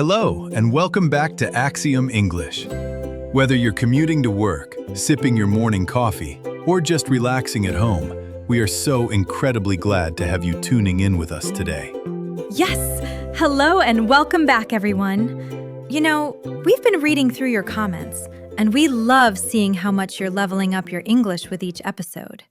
Hello, and welcome back to AXIOM English. Whether you're commuting to work, sipping your morning coffee, or just relaxing at home, we are so incredibly glad to have you tuning in with us today. Yes! Hello and welcome back, everyone. You know, we've been reading through your comments, and we love seeing how much you're leveling up your English with each episode.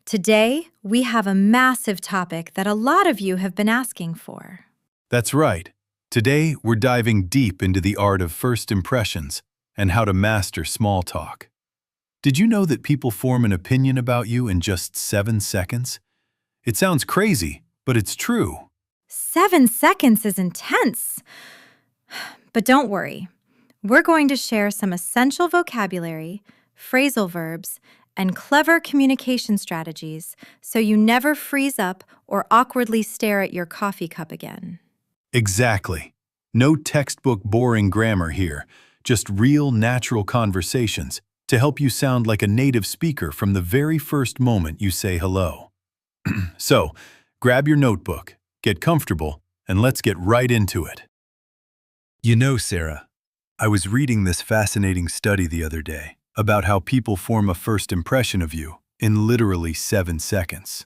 Today, we have a massive topic that a lot of you have been asking for. That's right. Today, we're diving deep into the art of first impressions and how to master small talk. Did you know that people form an opinion about you in just 7 seconds? It sounds crazy, but it's true. 7 seconds is intense. But don't worry. We're going to share some essential vocabulary, phrasal verbs, and clever communication strategies so you never freeze up or awkwardly stare at your coffee cup again. Exactly. No textbook boring grammar here, just real natural conversations to help you sound like a native speaker from the very first moment you say hello. So, grab your notebook, get comfortable, and let's get right into it. You know, Sarah, I was reading this fascinating study the other day about how people form a first impression of you in literally 7 seconds.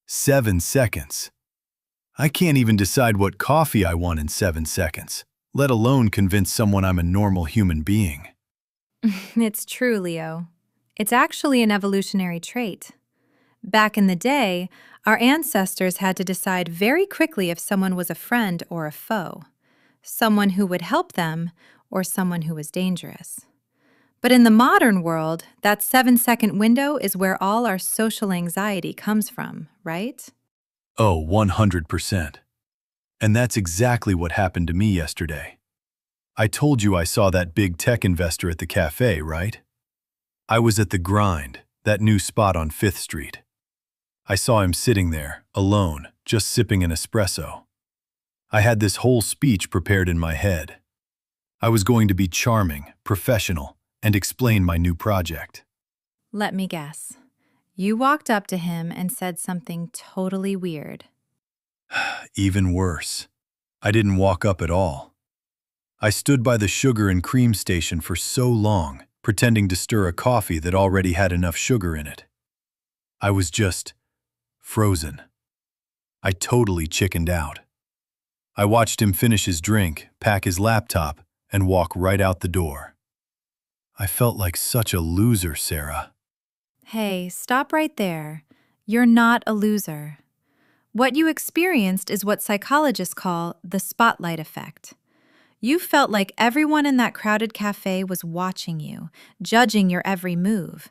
7 seconds. I can't even decide what coffee I want in 7 seconds, let alone convince someone I'm a normal human being. It's true, Leo. It's actually an evolutionary trait. Back in the day, our ancestors had to decide very quickly if someone was a friend or a foe, someone who would help them or someone who was dangerous. But in the modern world, that 7-second window is where all our social anxiety comes from, right? Oh, 100%. And that's exactly what happened to me yesterday. I told you I saw that big tech investor at the cafe, right? I was at the Grind, that new spot on 5th Street. I saw him sitting there, alone, just sipping an espresso. I had this whole speech prepared in my head. I was going to be charming, professional, and explain my new project. Let me guess. You walked up to him and said something totally weird. Even worse. I didn't walk up at all. I stood by the sugar and cream station for so long, pretending to stir a coffee that already had enough sugar in it. I was just frozen. I totally chickened out. I watched him finish his drink, pack his laptop, and walk right out the door. I felt like such a loser, Sarah. Hey, stop right there. You're not a loser. What you experienced is what psychologists call the spotlight effect. You felt like everyone in that crowded cafe was watching you, judging your every move,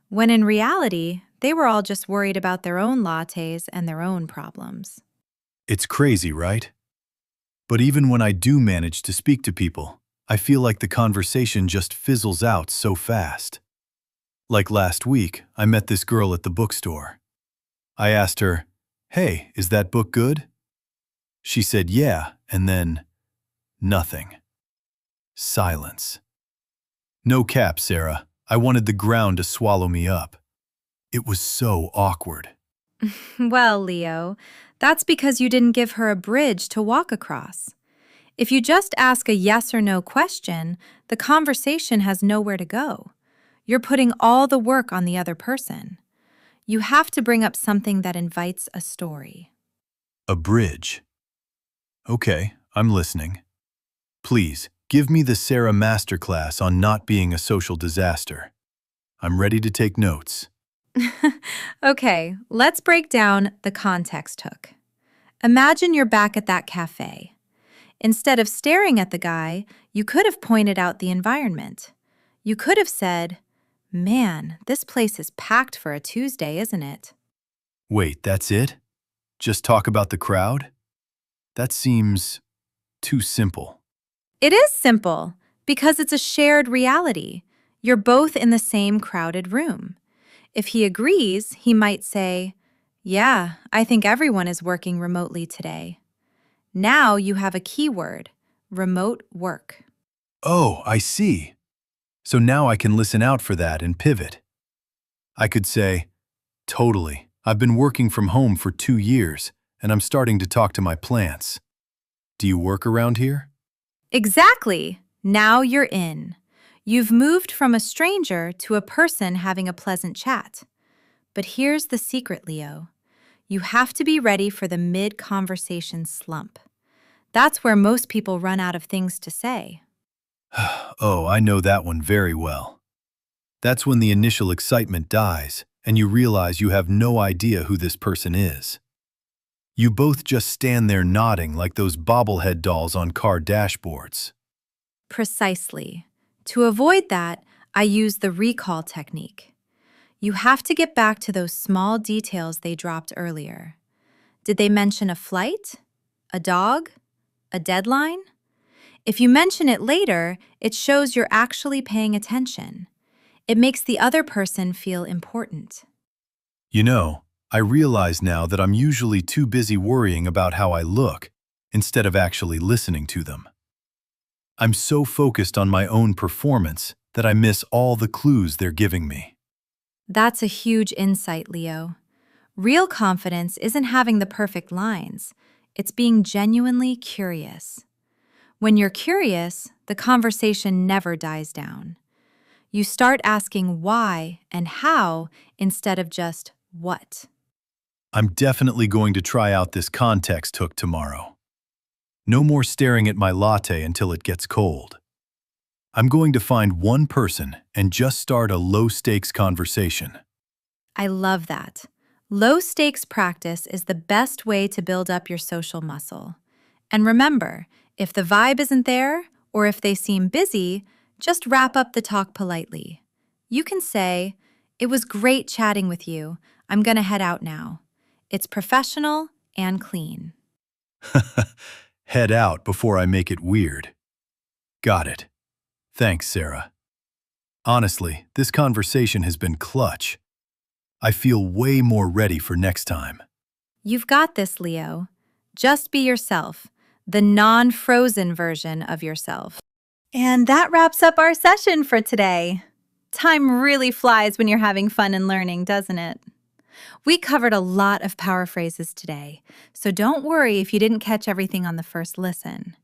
when in reality, they were all just worried about their own lattes and their own problems. It's crazy, right? But even when I do manage to speak to people, I feel like the conversation just fizzles out so fast. Like last week, I met this girl at the bookstore. I asked her, "Hey, is that book good?" She said, "Yeah," and then nothing. Silence. No cap, Sarah. I wanted the ground to swallow me up. It was so awkward. Well, Leo, that's because you didn't give her a bridge to walk across. If you just ask a yes or no question, the conversation has nowhere to go. You're putting all the work on the other person. You have to bring up something that invites a story. A bridge. Okay, I'm listening. Please, give me the Sarah Masterclass on not being a social disaster. I'm ready to take notes. Okay, let's break down the context hook. Imagine you're back at that cafe. Instead of staring at the guy, you could have pointed out the environment. You could have said, "Man, this place is packed for a Tuesday, isn't it?" Wait, that's it? Just talk about the crowd? That seems too simple. It is simple because it's a shared reality. You're both in the same crowded room. If he agrees, he might say, "Yeah, I think everyone is working remotely today." Now you have a keyword, remote work. Oh, I see. So now I can listen out for that and pivot. I could say, "Totally. I've been working from home for 2 years, and I'm starting to talk to my plants. Do you work around here?" Exactly. Now you're in. You've moved from a stranger to a person having a pleasant chat. But here's the secret, Leo. You have to be ready for the mid-conversation slump. That's where most people run out of things to say. Oh, I know that one very well. That's when the initial excitement dies and you realize you have no idea who this person is. You both just stand there nodding like those bobblehead dolls on car dashboards. Precisely. To avoid that, I use the recall technique. You have to get back to those small details they dropped earlier. Did they mention a flight? A dog? A deadline? If you mention it later, it shows you're actually paying attention. It makes the other person feel important. You know, I realize now that I'm usually too busy worrying about how I look instead of actually listening to them. I'm so focused on my own performance that I miss all the clues they're giving me. That's a huge insight, Leo. Real confidence isn't having the perfect lines. It's being genuinely curious. When you're curious, the conversation never dies down. You start asking why and how instead of just what. I'm definitely going to try out this context hook tomorrow. No more staring at my latte until it gets cold. I'm going to find one person and just start a low-stakes conversation. I love that. Low-stakes practice is the best way to build up your social muscle. And remember, if the vibe isn't there, or if they seem busy, just wrap up the talk politely. You can say, "It was great chatting with you. I'm gonna head out now." It's professional and clean. Head out before I make it weird. Got it. Thanks, Sarah. Honestly, this conversation has been clutch. I feel way more ready for next time. You've got this, Leo. Just be yourself, the non-frozen version of yourself. And that wraps up our session for today. Time really flies when you're having fun and learning, doesn't it? We covered a lot of power phrases today, so don't worry if you didn't catch everything on the first listen.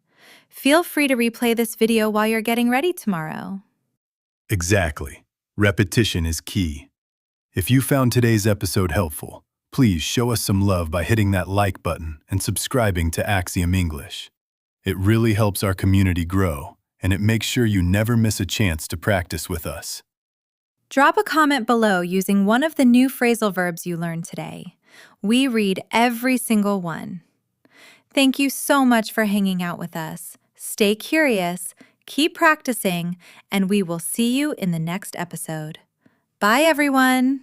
Feel free to replay this video while you're getting ready tomorrow. Exactly. Repetition is key. If you found today's episode helpful, please show us some love by hitting that like button and subscribing to AXIOM English. It really helps our community grow, and it makes sure you never miss a chance to practice with us. Drop a comment below using one of the new phrasal verbs you learned today. We read every single one. Thank you so much for hanging out with us. Stay curious, keep practicing, and we will see you in the next episode. Bye, everyone!